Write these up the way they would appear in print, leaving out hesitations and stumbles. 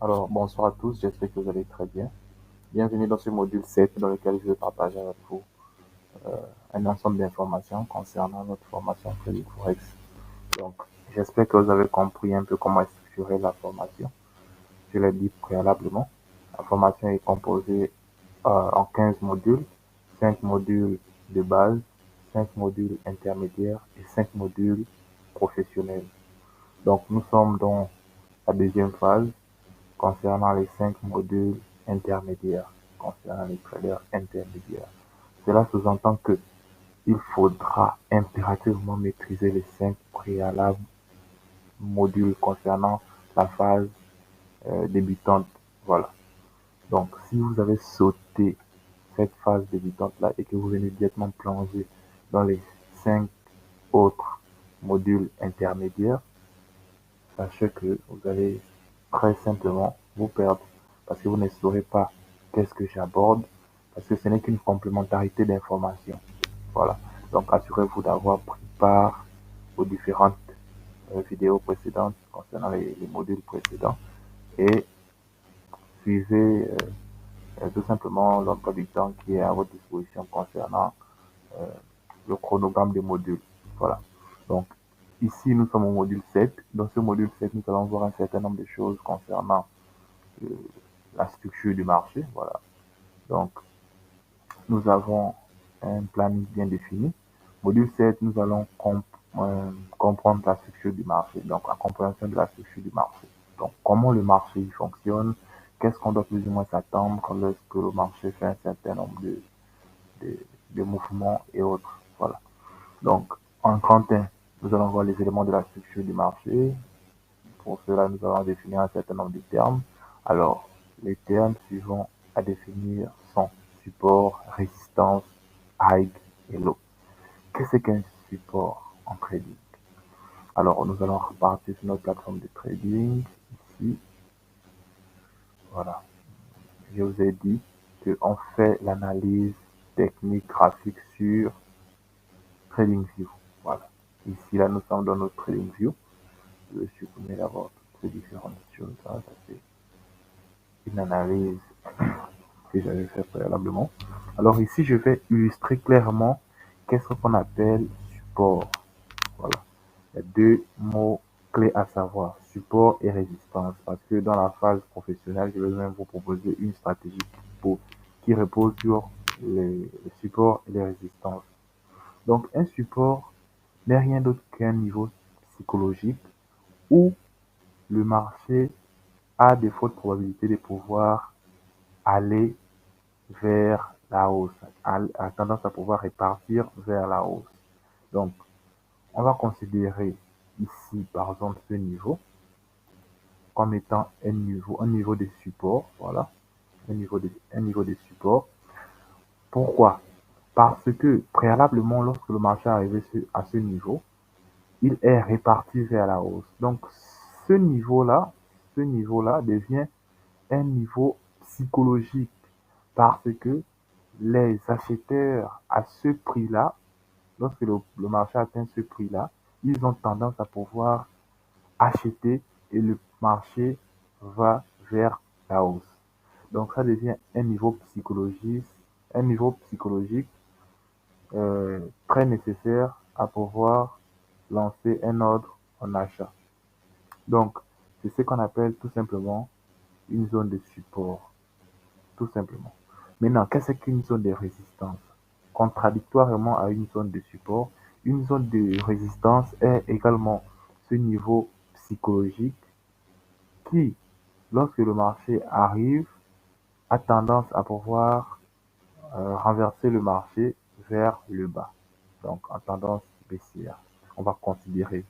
Alors, bonsoir à tous, j'espère que vous allez très bien. Bienvenue dans ce module 7 dans lequel je vais partager avec vous un ensemble d'informations concernant notre formation Crédit Forex. Donc, j'espère que vous avez compris un peu comment est structurée la formation. Je l'ai dit préalablement. La formation est composée en 15 modules, 5 modules de base, 5 modules intermédiaires et 5 modules professionnels. Donc, nous sommes dans la deuxième phase concernant les 5 modules intermédiaires, concernant les traders intermédiaires. Cela sous-entend que il faudra impérativement maîtriser les 5 préalables modules concernant la phase débutante. Voilà. Donc, si vous avez sauté cette phase débutante-là et que vous venez directement plonger dans les 5 autres modules intermédiaires, sachez que vous allez très simplement vous perdre parce que vous ne saurez pas qu'est-ce que j'aborde, parce que ce n'est qu'une complémentarité d'informations. Voilà. Donc, assurez-vous d'avoir pris part aux différentes vidéos précédentes concernant les modules précédents et suivez tout simplement l'emploi du temps qui est à votre disposition concernant euh, le chronogramme des modules. Voilà. Donc, ici, nous sommes au module 7. Dans ce module 7, nous allons voir un certain nombre de choses concernant euh, la structure du marché. Voilà. Donc, nous avons un planning bien défini. Module 7, nous allons comprendre la structure du marché, donc la compréhension de la structure du marché. Donc, comment le marché fonctionne, qu'est-ce qu'on doit plus ou moins s'attendre lorsque le marché fait un certain nombre de, de mouvements et autres. Voilà. Donc, en grand 1, nous allons voir les éléments de la structure du marché. Pour cela, nous allons définir un certain nombre de termes. Alors, les termes suivants à définir sont support, résistance, high et low. Qu'est-ce qu'un support en trading? Alors, nous allons repartir sur notre plateforme de trading. Ici, voilà. Je vous ai dit qu'on fait l'analyse technique graphique sur TradingView. Voilà. Ici, là, nous sommes dans notre TradingView. Je vais supprimer d'abord toutes ces différentes choses. Ça c'est une analyse que j'avais fait préalablement. Alors ici, je vais illustrer clairement qu'est-ce qu'on appelle support. Voilà. Il y a deux mots clés à savoir, support et résistance. Parce que dans la phase professionnelle, je vais même vous proposer une stratégie qui repose sur les supports et les résistances. Donc un support n'est rien d'autre qu'un niveau psychologique où le marché a de fortes probabilités de pouvoir aller vers la hausse, a tendance à pouvoir répartir vers la hausse. Donc, on va considérer ici, par exemple, ce niveau comme étant un niveau de support. Voilà, un niveau de support. Pourquoi? Parce que préalablement, lorsque le marché est arrivé à ce niveau, il est réparti vers la hausse. Donc, ce niveau-là devient un niveau psychologique parce que les acheteurs à ce prix-là, lorsque le marché atteint ce prix-là, ils ont tendance à pouvoir acheter et le marché va vers la hausse. Donc ça devient un niveau psychologique très nécessaire à pouvoir lancer un ordre en achat. Donc c'est ce qu'on appelle tout simplement une zone de support, tout simplement. Maintenant, qu'est-ce qu'une zone de résistance? Contradictoirement à une zone de support, une zone de résistance est également ce niveau psychologique qui, lorsque le marché arrive, a tendance à pouvoir renverser le marché vers le bas, donc en tendance baissière. On va considérer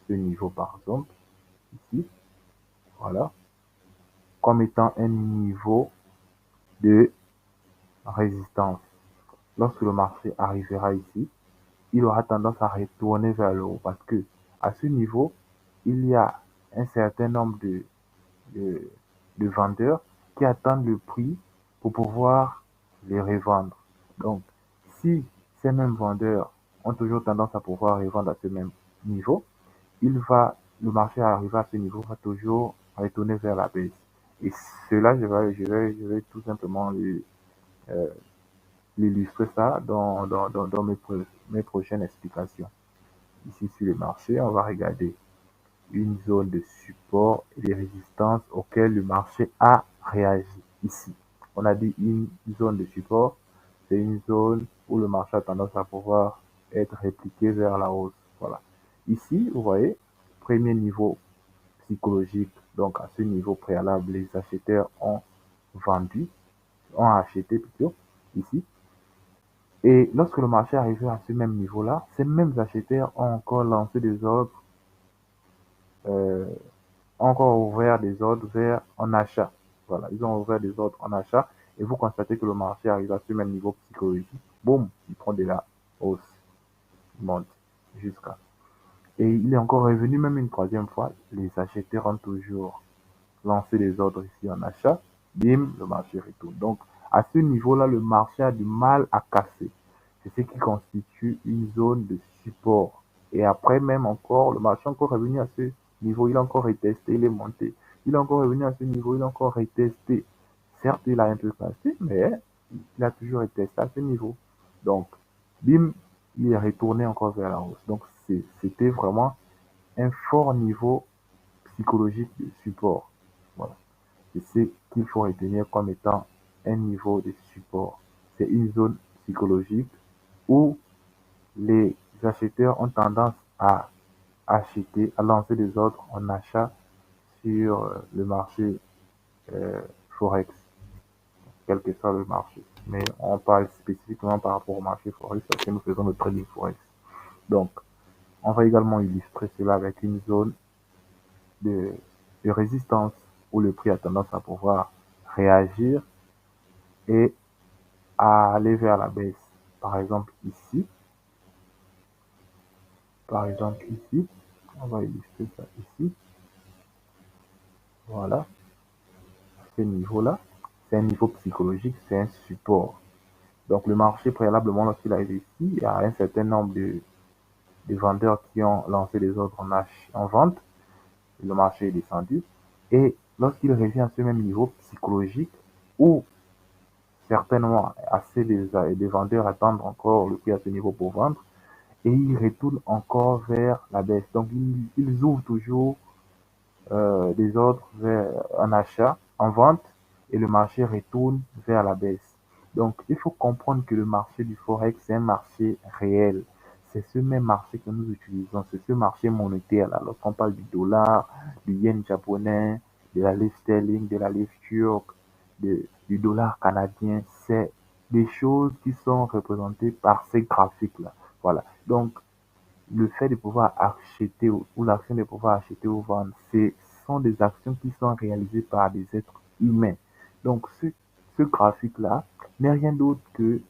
ce niveau par exemple, ici, voilà, comme étant un niveau de résistance. Lorsque le marché arrivera ici, il aura tendance à retourner vers le haut parce que à ce niveau, il y a un certain nombre de, de vendeurs qui attendent le prix pour pouvoir les revendre. Donc, si ces mêmes vendeurs ont toujours tendance à pouvoir revendre à ce même niveau, le marché arrivé à ce niveau va toujours retourner vers la baisse. Et cela, je vais tout simplement euh, l'illustrer ça dans mes prochaines explications. Ici, sur le marché, on va regarder une zone de support et de résistance auquel le marché a réagi. Ici, on a dit une zone de support, c'est une zone où le marché a tendance à pouvoir être répliqué vers la hausse. Voilà. Ici, vous voyez, premier niveau psychologique. Donc, à ce niveau préalable, les acheteurs ont vendu, ont acheté plutôt, ici. Et lorsque le marché est arrivé à ce même niveau-là, ces mêmes acheteurs ont encore lancé des ordres, euh, ont encore ouvert des ordres vers en achat. Voilà, ils ont ouvert des ordres en achat et vous constatez que le marché arrive à ce même niveau psychologique. Boum, il prend de la hausse, il monte jusqu'à. Et il est encore revenu même une troisième fois. Les acheteurs ont toujours lancer les ordres ici en achat, bim, le marché retourne. Donc, à ce niveau-là, le marché a du mal à casser. C'est ce qui constitue une zone de support. Et après, même encore, le marché est encore revenu à ce niveau, il a encore retesté, il est monté. Il est encore revenu à ce niveau, il a encore retesté. Certes, il a un peu cassé, mais il a toujours retesté à ce niveau. Donc, bim, il est retourné encore vers la hausse. Donc, c'était vraiment un fort niveau psychologique de support. Voilà. C'est ce qu'il faut retenir comme étant un niveau de support. C'est une zone psychologique où les acheteurs ont tendance à acheter, à lancer des ordres en achat sur le marché euh, Forex, quel que soit le marché. Mais on parle spécifiquement par rapport au marché Forex parce que nous faisons le trading Forex. Donc, on va également illustrer cela avec une zone de, de résistance où le prix a tendance à pouvoir réagir et à aller vers la baisse. Par exemple ici, par exemple ici, on va illustrer ça ici. Voilà, ce niveau-là, c'est un niveau psychologique, c'est un support. Donc le marché préalablement, lorsqu'il arrive ici, il y a un certain nombre de vendeurs qui ont lancé des ordres en vente. Le marché est descendu. Et lorsqu'il revient à ce même niveau psychologique, où certainement assez des vendeurs attendent encore le prix à ce niveau pour vendre, et ils retournent encore vers la baisse. Donc, ils ouvrent toujours des ordres vers un achat, en vente, et le marché retourne vers la baisse. Donc, il faut comprendre que le marché du Forex, c'est un marché réel. C'est ce même marché que nous utilisons, c'est ce marché monétaire. Là. Lorsqu'on parle du dollar, du yen japonais, de la livre sterling, de la livre turque, du dollar canadien, c'est des choses qui sont représentées par ces graphiques-là. Voilà. Donc, le fait de pouvoir acheter ou l'action de pouvoir acheter ou vendre, ce sont des actions qui sont réalisées par des êtres humains. Donc, ce graphique-là n'est rien d'autre que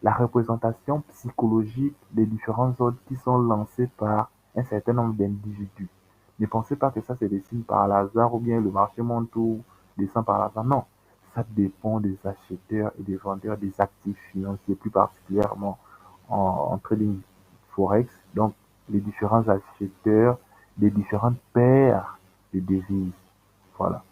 la représentation psychologique des différents ordres qui sont lancés par un certain nombre d'individus. Ne pensez pas que ça se dessine par hasard ou bien le marché monte ou descend par hasard. Non, ça dépend des acheteurs et des vendeurs des actifs financiers, plus particulièrement en trading forex. Donc, les différents acheteurs des différentes paires de devises. Voilà.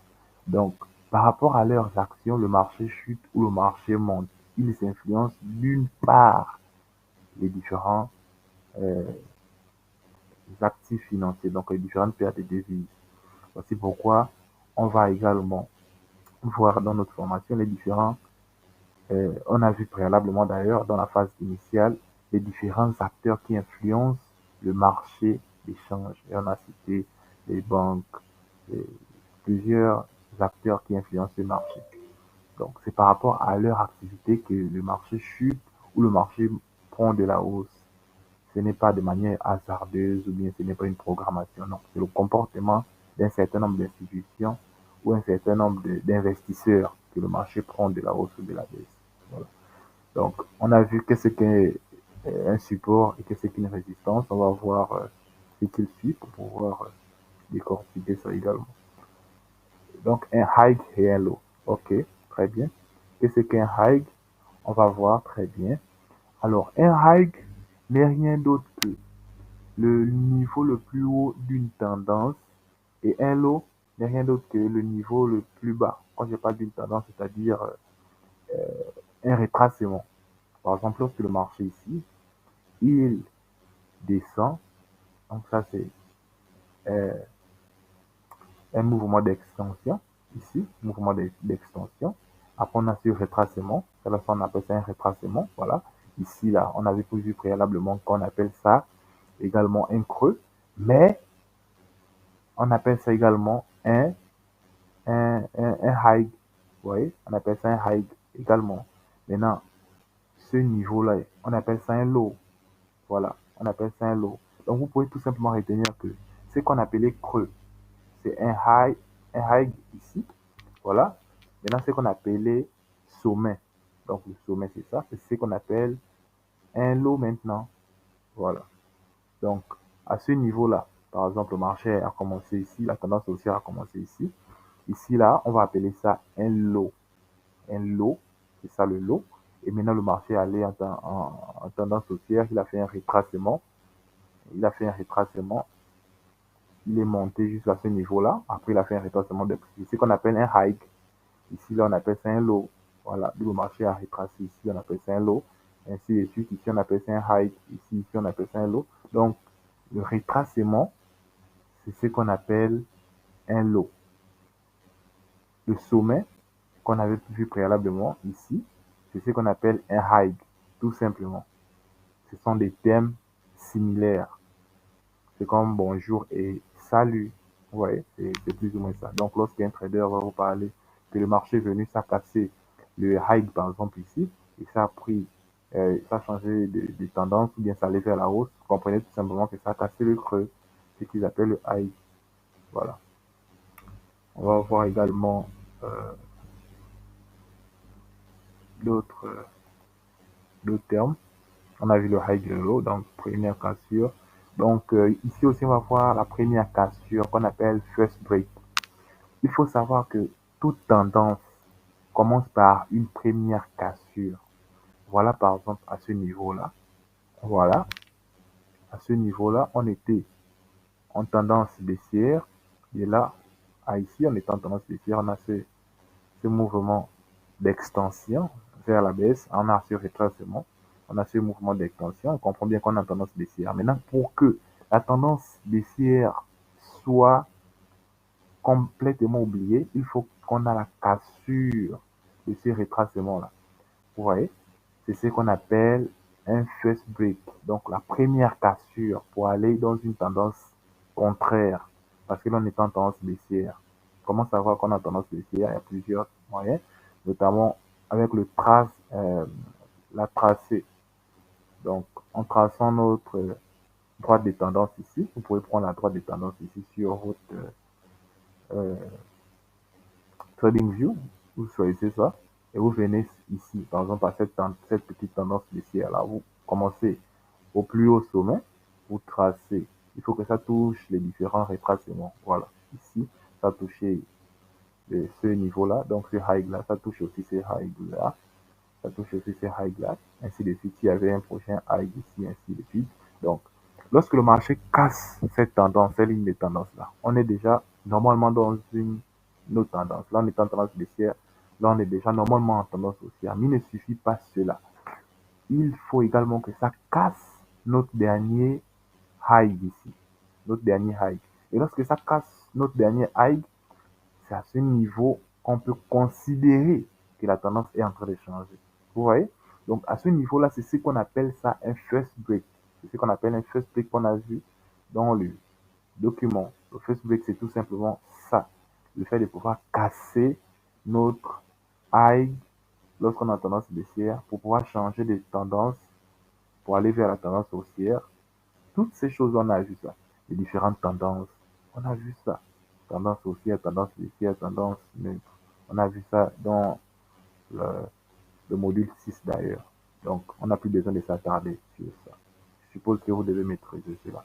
Donc, par rapport à leurs actions, le marché chute ou le marché monte. Ils influencent d'une part les différents euh, actifs financiers, donc les différentes paires de devises. Voici pourquoi on va également voir dans notre formation les différents, on a vu préalablement d'ailleurs dans la phase initiale, les différents acteurs qui influencent le marché d'échange. Et on a cité les banques, les, plusieurs acteurs qui influencent le marché. Donc, c'est par rapport à leur activité que le marché chute ou le marché prend de la hausse. Ce n'est pas de manière hasardeuse ou bien ce n'est pas une programmation, non. C'est le comportement d'un certain nombre d'institutions ou un certain nombre d'investisseurs que le marché prend de la hausse ou de la baisse. Voilà. Donc, on a vu qu'est-ce qu'est un support et qu'est-ce qu'une résistance. On va voir ce qu'il suit pour pouvoir décortiquer ça également. Donc, un high et un low. OK, très bien. Qu'est-ce qu'un high? On va voir très bien. Alors, un high n'est rien d'autre que le niveau le plus haut d'une tendance et un low n'est rien d'autre que le niveau le plus bas. Quand je parle d'une tendance, c'est-à-dire un retracement. Par exemple, lorsque le marché ici, il descend, donc ça c'est euh, un mouvement d'extension, ici, mouvement d'extension. Après, on a ce retracement, ça on appelle ça un retracement, voilà. Ici, là, on avait vu préalablement qu'on appelle ça également un creux, mais on appelle ça également un high. Vous voyez, on appelle ça un high également. Maintenant, ce niveau-là, on appelle ça un low. Voilà, on appelle ça un low. Donc, vous pouvez tout simplement retenir que ce qu'on appelait creux, c'est un high ici. Voilà. Maintenant, ce qu'on appelait sommet. Donc, le sommet, c'est ça. C'est ce qu'on appelle un low maintenant. Voilà. Donc, à ce niveau-là, par exemple, le marché a commencé ici, la tendance haussière a commencé ici. Ici, là, on va appeler ça un low. Un low, c'est ça le low. Et maintenant, le marché est allé en tendance haussière. Il a fait un retracement. Il a fait un retracement. Il est monté jusqu'à ce niveau-là. Après, il a fait un retracement de c'est ce qu'on appelle un high. Ici, là, on appelle ça un low. Voilà, le marché a retracé ici, on appelle ça un low. Ainsi de suite, ici, on appelle ça un high. Ici, on appelle ça un low. Donc, le retracement, c'est ce qu'on appelle un low. Le sommet, qu'on avait vu préalablement ici, c'est ce qu'on appelle un high, tout simplement. Ce sont des termes similaires. C'est comme bonjour et salut. Vous voyez, c'est plus ou moins ça. Donc, lorsqu'un trader va vous parler que le marché est venu, ça a cassé le high, par exemple, ici, et ça a pris, ça a changé de tendance, ou bien ça allait vers la hausse, vous comprenez tout simplement que ça a cassé le creux, ce qu'ils appellent le high. Voilà. On va voir également euh, d'autres termes. On a vu le high et le low, donc première cassure. Donc ici aussi, on va voir la première cassure qu'on appelle first break. Il faut savoir que toute tendance commence par une première cassure. Voilà par exemple à ce niveau-là. Voilà, à ce niveau-là, on était en tendance baissière. Et là, à ici, on est en tendance baissière. On a ce mouvement d'extension vers la baisse. On a ce retracement. On a ce mouvement d'extension. On comprend bien qu'on a tendance baissière. Maintenant, pour que la tendance baissière soit complètement oubliée, il faut qu'on a la cassure de ces retracements-là. Vous voyez, c'est ce qu'on appelle un first break. Donc, la première cassure pour aller dans une tendance contraire. Parce que l'on est en tendance baissière. Comment savoir qu'on a tendance baissière? Il y a plusieurs moyens, notamment avec la tracée. Donc, en traçant notre droite de tendance ici, vous pouvez prendre la droite de tendance ici sur votre euh, TradingView, vous choisissez ça, et vous venez ici, par exemple, à cette petite tendance baissière là, vous commencez au plus haut sommet, vous tracez. Il faut que ça touche les différents retracements. Voilà, ici, ça a touché ce niveau-là, donc ce high là, ça touche aussi ce high là, ça touche aussi ce high là, ainsi de suite. Il y avait un prochain high ici, ainsi de suite. Donc, lorsque le marché casse cette tendance, cette ligne de tendance là, on est déjà normalement dans une autre tendance. Là, on est en tendance baissière. Là, on est déjà normalement en tendance haussière. Mais il ne suffit pas cela. Il faut également que ça casse notre dernier high ici. Notre dernier high. Et lorsque ça casse notre dernier high, c'est à ce niveau qu'on peut considérer que la tendance est en train de changer. Vous voyez? Donc, à ce niveau-là, c'est ce qu'on appelle ça un first break. C'est ce qu'on appelle un first break qu'on a vu dans le document. Le first break, c'est tout simplement ça. Le fait de pouvoir casser notre high lorsqu'on a tendance baissière pour pouvoir changer de tendance pour aller vers la tendance haussière. Toutes ces choses, on a vu ça. Les différentes tendances, on a vu ça. Tendance haussière, tendance baissière, tendance neutre. On a vu ça dans le, le module 6 d'ailleurs. Donc, on n'a plus besoin de s'attarder sur ça. Je suppose que vous devez maîtriser cela.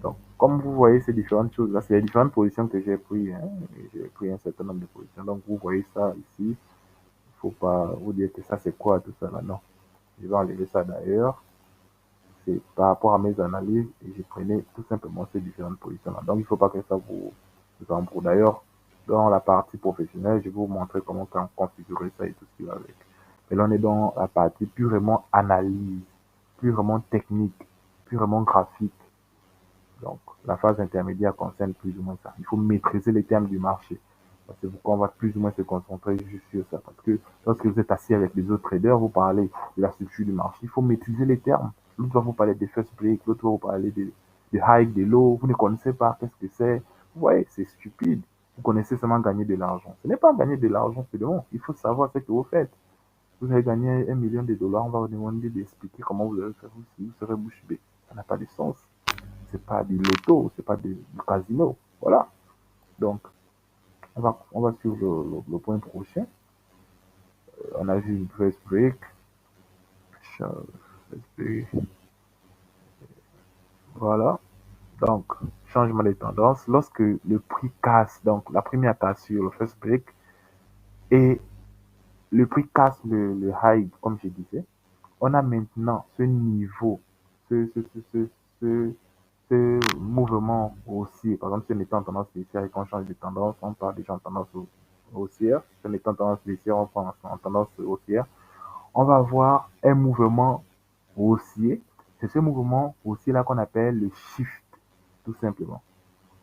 Donc, comme vous voyez ces différentes choses-là, c'est les différentes positions que j'ai prises. Hein. J'ai pris un certain nombre de positions. Donc, vous voyez ça ici. Il ne faut pas vous dire que ça, c'est quoi tout ça là. Non. Je vais enlever ça d'ailleurs. C'est par rapport à mes analyses et je prenais tout simplement ces différentes positions-là. Donc, il ne faut pas que ça vous D'ailleurs, dans la partie professionnelle, je vais vous montrer comment configurer ça et tout ce qui va avec. Mais là, on est dans la partie purement analyse, purement technique, purement graphique. Donc, la phase intermédiaire concerne plus ou moins ça. Il faut maîtriser les termes du marché. C'est pourquoi on va plus ou moins se concentrer juste sur ça. Parce que lorsque vous êtes assis avec les autres traders, vous parlez de la structure du marché. Il faut maîtriser les termes. L'autre va vous parler des first break, l'autre va vous parler des high, des low. Vous ne connaissez pas qu'est-ce que c'est. Ouais, c'est stupide. Vous connaissez seulement gagner de l'argent. Ce n'est pas gagner de l'argent seulement. Il faut savoir ce que vous faites. Vous avez gagné 1 million de dollars, on va vous demander d'expliquer comment vous allez faire si vous serez bouche bée. Ça n'a pas de sens. C'est pas du loto, c'est pas du casino. Voilà. Donc, on va sur le point prochain. On a vu first break. Voilà. Donc, changement de tendance. Lorsque le prix casse, donc la première casse sur le first break, et le prix casse le high, comme je disais, on a maintenant ce niveau, ce, ce, ce, ce, ce, ce mouvement haussier. Par exemple, si on est en tendance baissière et qu'on change de tendance, on part déjà en tendance haussière. Si on est en tendance baissière, on part en tendance haussière. On va avoir un mouvement haussier. C'est ce mouvement haussier-là qu'on appelle le shift, tout simplement.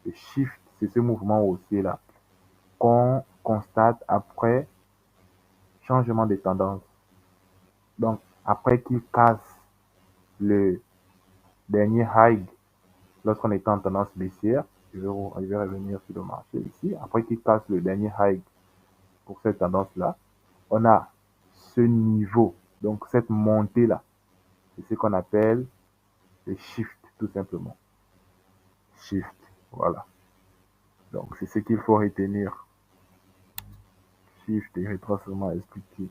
Le shift, c'est ce mouvement haussier-là qu'on constate après changement de tendance. Donc, après qu'il casse le dernier high lorsqu'on est en tendance baissière, je vais revenir sur le marché ici. Après qu'il casse le dernier high pour cette tendance-là, on a ce niveau, donc cette montée-là. C'est ce qu'on appelle le shift, tout simplement. Shift, voilà. Donc, c'est ce qu'il faut retenir. Shift et rétrocédement expliqué.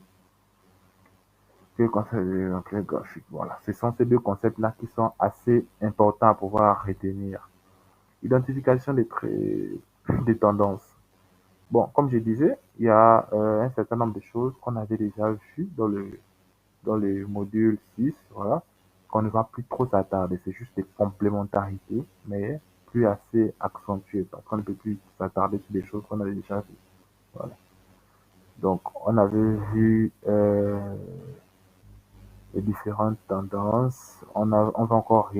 Que concept de graphique, voilà. Ce sont ces deux concepts-là qui sont assez importants à pouvoir retenir. Identification des tendances. Bon, comme je disais, il y a un certain nombre de choses qu'on avait déjà vues dans le module 6, voilà, qu'on ne va plus trop s'attarder. C'est juste des complémentarités, mais plus assez accentuées, parce qu'on ne peut plus s'attarder sur des choses qu'on avait déjà vues. Voilà. Donc, on avait vu les différentes tendances. On va encore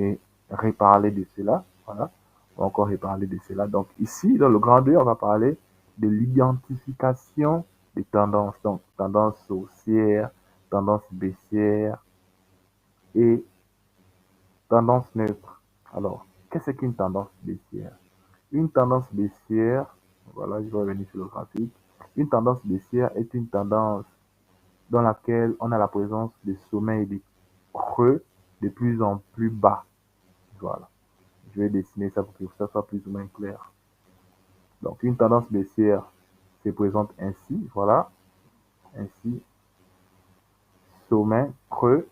reparler de cela. Voilà. On va encore reparler de cela. Donc, ici, dans le grand 2, on va parler de l'identification des tendances. Donc, tendance haussière, tendance baissière et tendance neutre. Alors, qu'est-ce qu'une tendance baissière? Une tendance baissière, voilà, je vais revenir sur le graphique. Une tendance baissière est une tendance dans laquelle on a la présence des sommets et des creux de plus en plus bas. Voilà. Je vais dessiner ça pour que ça soit plus ou moins clair. Donc, une tendance baissière se présente ainsi. Voilà. Ainsi. Sommet, creux,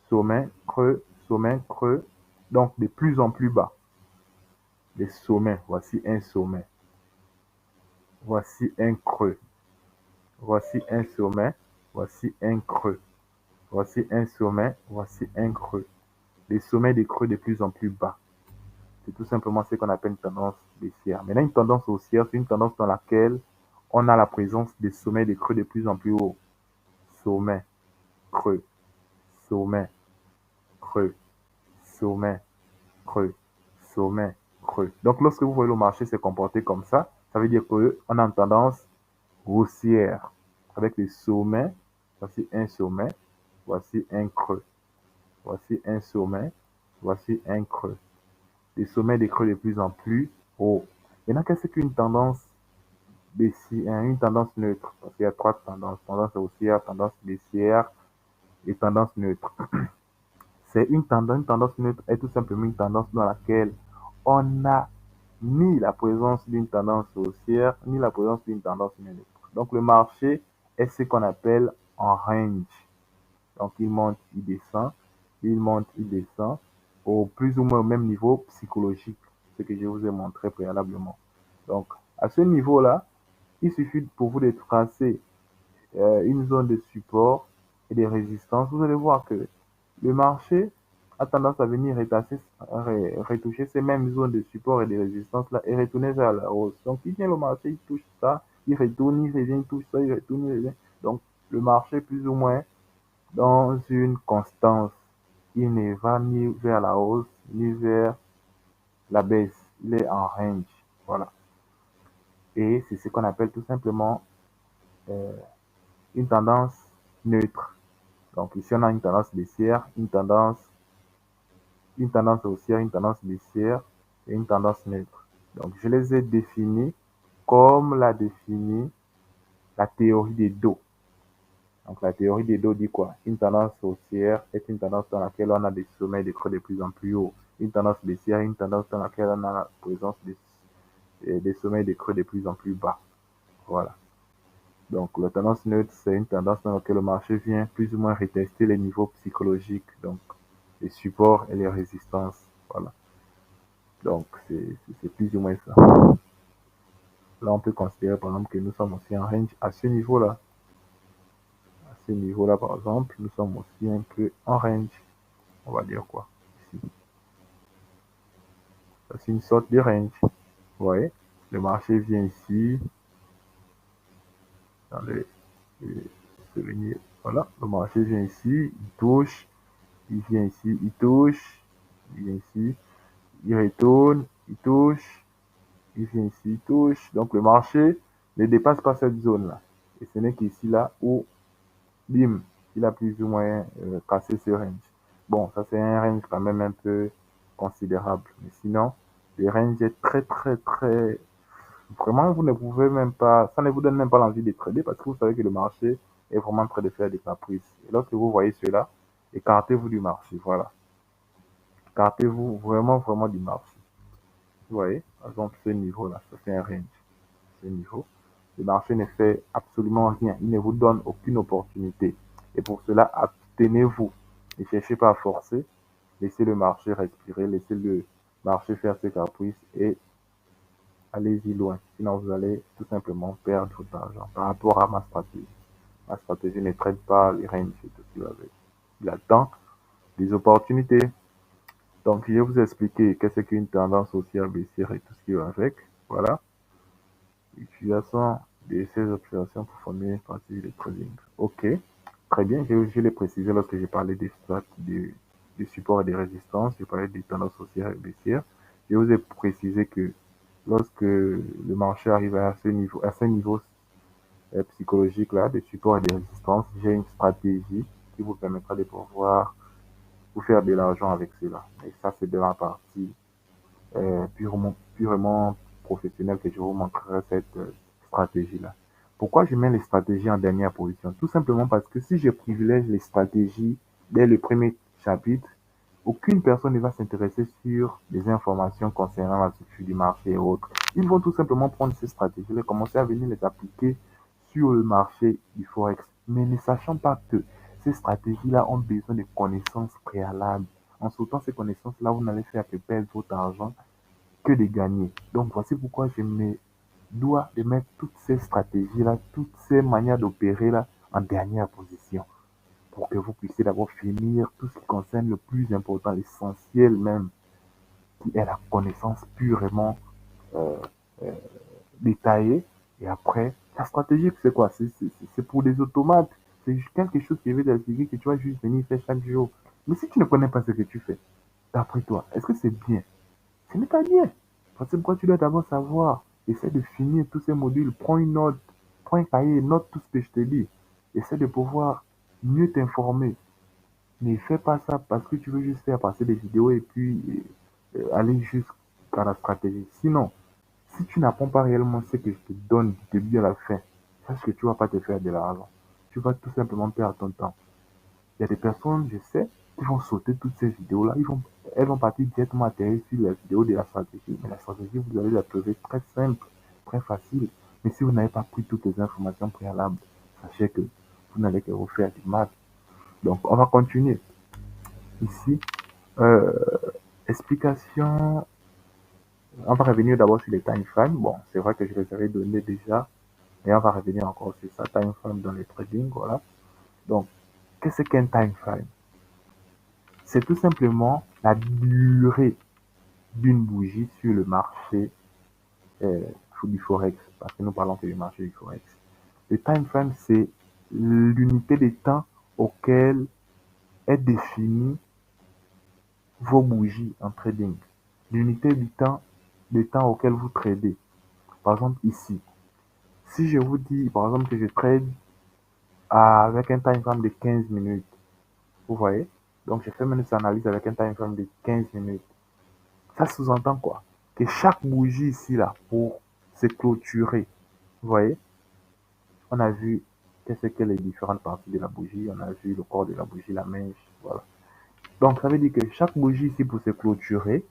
sommet, creux, sommet, creux. Donc, de plus en plus bas. Les sommets. Voici un sommet. Voici un creux. Voici un sommet. Voici un creux. Voici un sommet. Voici un creux. Les sommets des creux de plus en plus bas. C'est tout simplement ce qu'on appelle une tendance baissière. Maintenant, une tendance haussière, c'est une tendance dans laquelle on a la présence des sommets des creux de plus en plus haut. Sommet, creux, sommet, creux, sommet, creux, sommet, creux. Donc, lorsque vous voyez le marché se comporter comme ça veut dire qu'on a une tendance haussière avec les sommets. Voici un sommet, voici un creux. Voici un sommet, voici un creux. Les sommets des creux de plus en plus hauts. Maintenant, qu'est-ce qu'une tendance baissière, une tendance neutre? Parce qu'il y a trois tendances, tendance haussière, tendance baissière et tendance neutre. C'est une tendance neutre est tout simplement une tendance dans laquelle on a ni la présence d'une tendance haussière, ni la présence d'une tendance neutre. Donc le marché est ce qu'on appelle en range. Donc il monte, il descend, il monte, il descend, au plus ou moins au même niveau psychologique, ce que je vous ai montré préalablement. Donc à ce niveau-là, il suffit pour vous de tracer une zone de support et de résistance. Vous allez voir que le marché a tendance à venir retoucher ces mêmes zones de support et de résistance là et retourner vers la hausse. Donc, il vient le marché, il touche ça, il retourne, il revient, il touche ça, il retourne, il revient. Donc, le marché, plus ou moins, dans une constance. Il ne va ni vers la hausse, ni vers la baisse. Il est en range. Voilà. Et c'est ce qu'on appelle tout simplement euh, une tendance neutre. Donc ici, on a une tendance baissière, une tendance haussière, une tendance baissière et une tendance neutre. Donc je les ai définis comme l'a défini la théorie des dos. Donc la théorie des dos dit quoi? Une tendance haussière est une tendance dans laquelle on a des sommets et des creux de plus en plus hauts. Une tendance baissière est une tendance dans laquelle on a la présence des sommets et des creux de plus en plus bas. Voilà. Donc la tendance neutre, c'est une tendance dans laquelle le marché vient plus ou moins retester les niveaux psychologiques, donc les supports et les résistances. Voilà. Donc c'est plus ou moins ça. Là, on peut considérer par exemple que nous sommes aussi en range à ce niveau-là. À ce niveau-là, par exemple, nous sommes aussi un peu en range. On va dire quoi ici. Ça, c'est une sorte de range. Vous voyez, le marché vient ici, dans les souvenirs. Voilà, le marché vient ici, il touche, il vient ici, il touche, il vient ici, il retourne, il touche, il vient ici, il touche. Donc le marché ne dépasse pas cette zone-là. Et ce n'est qu'ici là où, bim, il a plus ou moins cassé ce range. Bon, ça c'est un range quand même un peu considérable. Mais sinon, le range est très très très... Vraiment, vous ne pouvez même pas... Ça ne vous donne même pas l'envie de trader parce que vous savez que le marché est vraiment en train de faire des caprices. Et lorsque vous voyez cela, écartez-vous du marché. Voilà. Écartez-vous vraiment, vraiment du marché. Vous voyez, par exemple, ce niveau-là, ça fait un range. Ce niveau. Le marché ne fait absolument rien. Il ne vous donne aucune opportunité. Et pour cela, abstenez-vous. Ne cherchez pas à forcer. Laissez le marché respirer. Laissez le marché faire ses caprices et allez-y loin. Sinon, vous allez tout simplement perdre votre argent. Par rapport à ma stratégie. Ma stratégie ne traite pas les ranges et tout ce qui va avec. Il attend des opportunités. Donc, je vais vous expliquer qu'est-ce qu'une tendance haussière, baissière et tout ce qui va avec. Voilà. Utilisation de ces observations pour former une stratégie de trading. OK. Très bien. Je l'ai précisé lorsque j'ai parlé des strats, du support et des résistances. J'ai parlé des tendances haussières et baissières. Je vous ai précisé que lorsque le marché arrive à ce niveau psychologique là, de support et de résistance, j'ai une stratégie qui vous permettra de pouvoir vous faire de l'argent avec cela. Et ça, c'est de la partie purement professionnelle que je vous montrerai cette stratégie-là. Pourquoi je mets les stratégies en dernière position? Tout simplement parce que si je privilège les stratégies dès le premier chapitre, aucune personne ne va s'intéresser sur des informations concernant la structure du marché et autres. Ils vont tout simplement prendre ces stratégies-là et commencer à venir les appliquer sur le marché du Forex, mais ne sachant pas que ces stratégies-là ont besoin de connaissances préalables. En sautant ces connaissances-là, vous n'allez faire que perdre votre argent que de gagner. Donc voici pourquoi je me dois de mettre toutes ces stratégies-là, toutes ces manières d'opérer-là en dernière position pour que vous puissiez d'abord finir tout ce qui concerne le plus important, l'essentiel même, qui est la connaissance purement euh, euh, détaillée. Et après, la stratégie, c'est quoi? C'est pour des automates. C'est quelque chose qui veut dire que tu vas juste venir faire chaque jour. Mais si tu ne connais pas ce que tu fais, d'après toi, est-ce que c'est bien? Ce n'est pas bien. Parce que pourquoi tu dois d'abord savoir. Essaie de finir tous ces modules. Prends une note, prends un cahier, note tout ce que je te dis. Essaie de pouvoir mieux t'informer. Ne fais pas ça parce que tu veux juste faire passer des vidéos et puis aller jusqu'à la stratégie. Sinon, si tu n'apprends pas réellement ce que je te donne du début à la fin, sache que tu ne vas pas te faire de l'argent. Tu vas tout simplement perdre ton temps. Il y a des personnes, je sais, qui vont sauter toutes ces vidéos-là. Elles vont partir directement atterrir sur la vidéo de la stratégie. Mais la stratégie, vous allez la trouver très simple, très facile. Mais si vous n'avez pas pris toutes les informations préalables, sachez que vous n'allez que vous faire du mal. Donc, on va continuer. Ici, euh, explication. On va revenir d'abord sur les time frames. Bon, c'est vrai que je les avais donnés déjà, mais on va revenir encore sur ça. Time frame dans les trading, voilà. Donc, qu'est-ce qu'un time frame? c'est tout simplement la durée d'une bougie sur le marché euh, du Forex, parce que nous parlons que du marché du Forex. Le time frame, c'est l'unité de temps auquel est définie vos bougies en trading. L'unité du temps auquel vous tradez. Par exemple, ici, si je vous dis, par exemple, que je trade avec un time frame de 15 minutes, vous voyez? Donc, j'ai fait une analyse avec un time frame de 15 minutes. Ça sous-entend quoi? Que chaque bougie ici, là, pour se clôturer, vous voyez? On a vu qu'est-ce que les différentes parties de la bougie, on a vu le corps de la bougie, la mèche, voilà. Donc, ça veut dire que chaque bougie ici, pour se clôturer,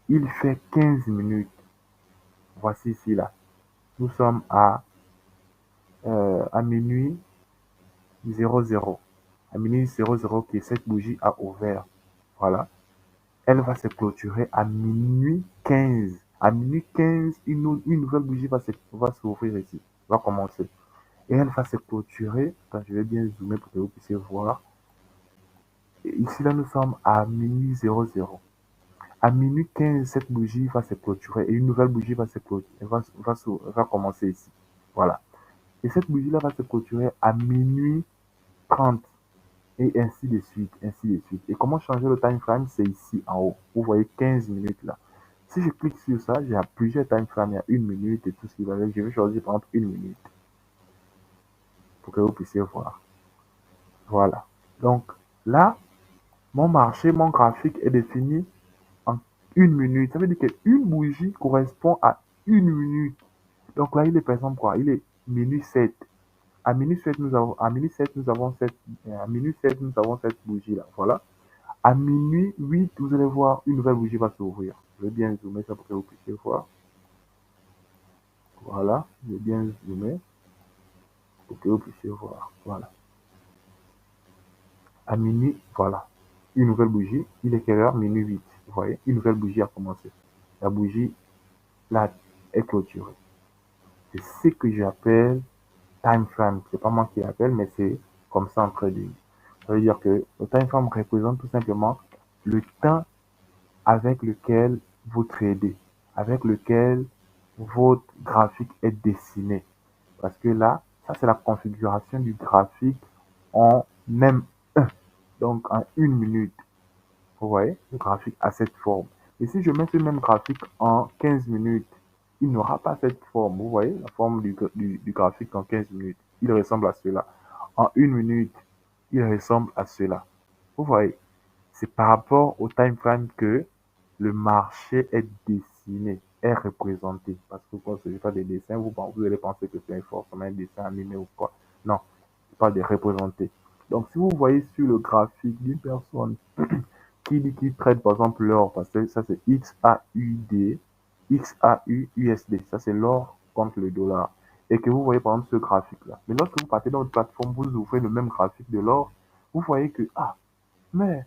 il fait 15 minutes. Voici ici, là. Nous sommes à minuit 00. À minuit 00 que cette bougie a ouvert. Voilà. Elle va se clôturer à minuit 15. À minuit 15, une nouvelle bougie va s'ouvrir ici, va commencer. Et elle va se clôturer. Attends, je vais bien zoomer pour que vous puissiez voir. Et ici, là, nous sommes à minuit 00. À minuit 15, cette bougie va se clôturer et une nouvelle bougie va commencer ici. Voilà. Et cette bougie-là va se clôturer à minuit 30 et ainsi de suite, ainsi de suite. Et comment changer le time frame? C'est ici en haut. Vous voyez 15 minutes là. Si je clique sur ça, j'ai plusieurs time frames. Il y a une minute et tout ce qui va avec. Je vais choisir par exemple une minute pour que vous puissiez voir. Voilà. Donc là, mon marché, mon graphique est défini en une minute. Ça veut dire qu'une bougie correspond à une minute. Donc là, il est par exemple quoi? Il est minuit 7. À minuit 7, nous avons cette bougie là. Voilà. À minuit 8, vous allez voir une nouvelle bougie va s'ouvrir. Je vais bien zoomer ça pour que vous puissiez voir. Voilà. Je vais bien zoomer pour que vous puissiez voir. Voilà. À minuit, voilà. Une nouvelle bougie. Il est quelle heure? Minuit 8. Vous voyez, une nouvelle bougie a commencé. La bougie là est clôturée. C'est ce que j'appelle time frame. C'est pas moi qui l'appelle, mais c'est comme ça en trading. Ça veut dire que le time frame représente tout simplement le temps avec lequel vous tradez, avec lequel votre graphique est dessiné. Parce que là, ça c'est la configuration du graphique en M1, donc en une minute. Vous voyez, le graphique a cette forme. Et si je mets ce même graphique en 15 minutes, il n'aura pas cette forme. Vous voyez, la forme du graphique en 15 minutes. Il ressemble à cela. En une minute, il ressemble à cela. Vous voyez, c'est par rapport au time frame que le marché est dessiné, est représenté. Parce que quand je fais des dessins, vous allez penser que c'est forcément un dessin animé ou quoi. Non, c'est pas de représenter. Donc, si vous voyez sur le graphique d'une personne qui trade par exemple l'or, parce que ça c'est XAUD, XAUUSD, ça c'est l'or contre le dollar. Et que vous voyez par exemple ce graphique-là. Mais lorsque vous partez dans votre plateforme, vous ouvrez le même graphique de l'or, vous voyez que, ah, mais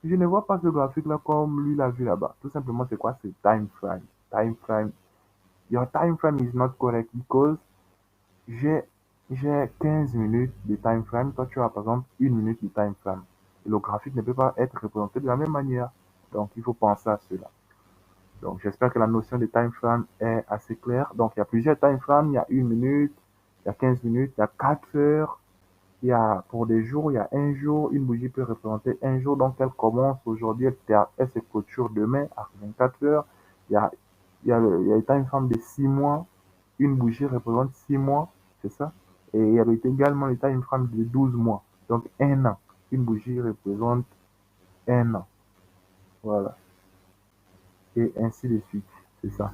je ne vois pas ce graphique-là comme lui l'a vu là-bas. Tout simplement, c'est quoi? C'est time frame. Time frame. Your time frame is not correct because j'ai j'ai 15 minutes de time frame. Toi, tu as par exemple une minute de time frame. Et le graphique ne peut pas être représenté de la même manière. Donc, il faut penser à cela. Donc, j'espère que la notion de time frame est assez claire. Donc, il y a plusieurs time frames. Il y a une minute, il y a 15 minutes, il y a 4 heures. Il y a pour des jours, il y a un jour, une bougie peut représenter un jour, donc elle commence aujourd'hui, elle se clôture demain à 24 heures. Il y a, il y a le time frame de 6 mois, une bougie représente 6 mois, c'est ça. Et il y a également le time frame de 12 mois, donc un an. Une bougie représente un an, voilà. Et ainsi de suite, c'est ça.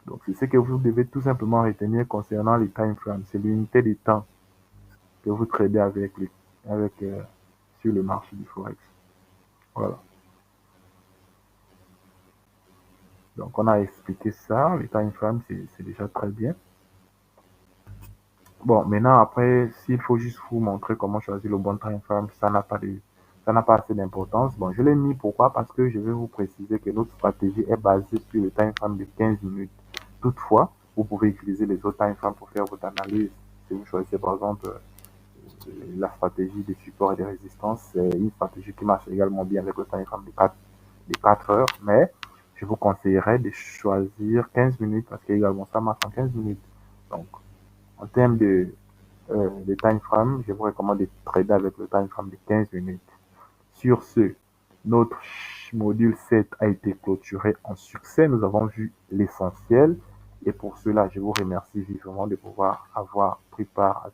Donc c'est ce que vous devez tout simplement retenir concernant les time frames, c'est l'unité de temps que vous tradez avec sur le marché du Forex. Voilà. Donc, on a expliqué ça. Le time frame, c'est déjà très bien. Bon, maintenant, après, s'il faut juste vous montrer comment choisir le bon time frame, ça n'a pas assez d'importance. Bon, je l'ai mis pourquoi? Parce que je vais vous préciser que notre stratégie est basée sur le time frame de 15 minutes. Toutefois, vous pouvez utiliser les autres time frames pour faire votre analyse. Si vous choisissez, par exemple, la stratégie de support et de résistance, c'est une stratégie qui marche également bien avec le time frame de 4 heures, mais je vous conseillerais de choisir 15 minutes parce qu'également ça marche en 15 minutes. Donc, en termes de time frame, je vous recommande de trader avec le time frame de 15 minutes. Sur ce, notre module 7 a été clôturé en succès. Nous avons vu l'essentiel. Et pour cela, je vous remercie vivement de pouvoir avoir pris part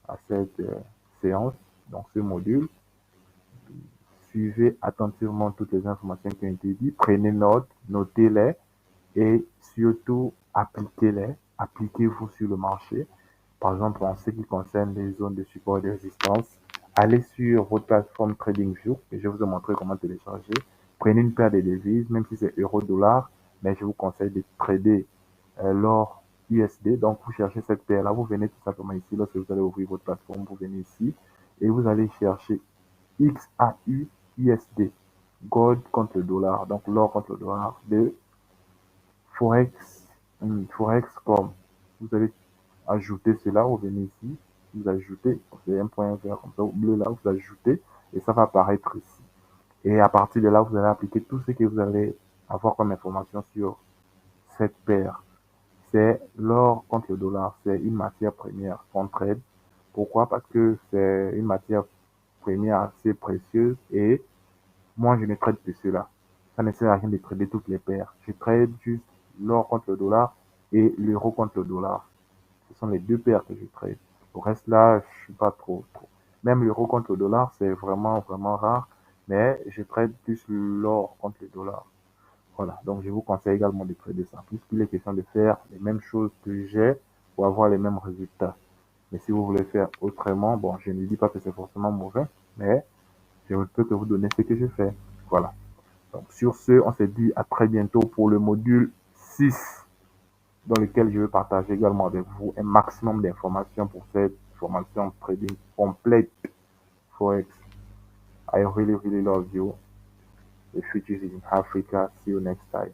à cette séance, donc ce module. Suivez attentivement toutes les informations qui ont été dites. Prenez note, notez-les et surtout appliquez-les. Appliquez-vous sur le marché. Par exemple, en ce qui concerne les zones de support et de résistance, allez sur votre plateforme TradingView et je vais vous montrer comment télécharger. Prenez une paire de devises, même si c'est euro-dollar, mais je vous conseille de trader l'or USD. Donc, vous cherchez cette paire-là, vous venez tout simplement ici, lorsque vous allez ouvrir votre plateforme, vous venez ici et vous allez chercher XAU USD, gold contre le dollar, donc l'or contre le dollar de Forex, Forex.com. Vous allez ajouter cela, vous venez ici, vous ajoutez, c'est un point vert comme ça, bleu là, vous ajoutez, et ça va apparaître ici. Et à partir de là, vous allez appliquer tout ce que vous allez avoir comme information sur cette paire. C'est l'or contre le dollar, c'est une matière première qu'on trade. Pourquoi? Parce que c'est une matière première assez précieuse et moi, je ne trade que cela. Ça ne sert à rien de trader toutes les paires. Je trade juste l'or contre le dollar et l'euro contre le dollar. Ce sont les deux paires que je trade. Le reste là, je suis pas trop. Même l'euro contre le dollar, c'est vraiment rare. Mais je trade plus l'or contre le dollar. Voilà. Donc, je vous conseille également de trader ça. Puisqu'il est question de faire les mêmes choses que j'ai pour avoir les mêmes résultats. Mais si vous voulez faire autrement, bon, je ne dis pas que c'est forcément mauvais, mais je ne peux que vous donner ce que je fais. Voilà. Donc, sur ce, on se dit à très bientôt pour le module 6 dans lequel je vais partager également avec vous un maximum d'informations pour cette formation trading complète Forex. I really love you. The future is in Africa. See you next time.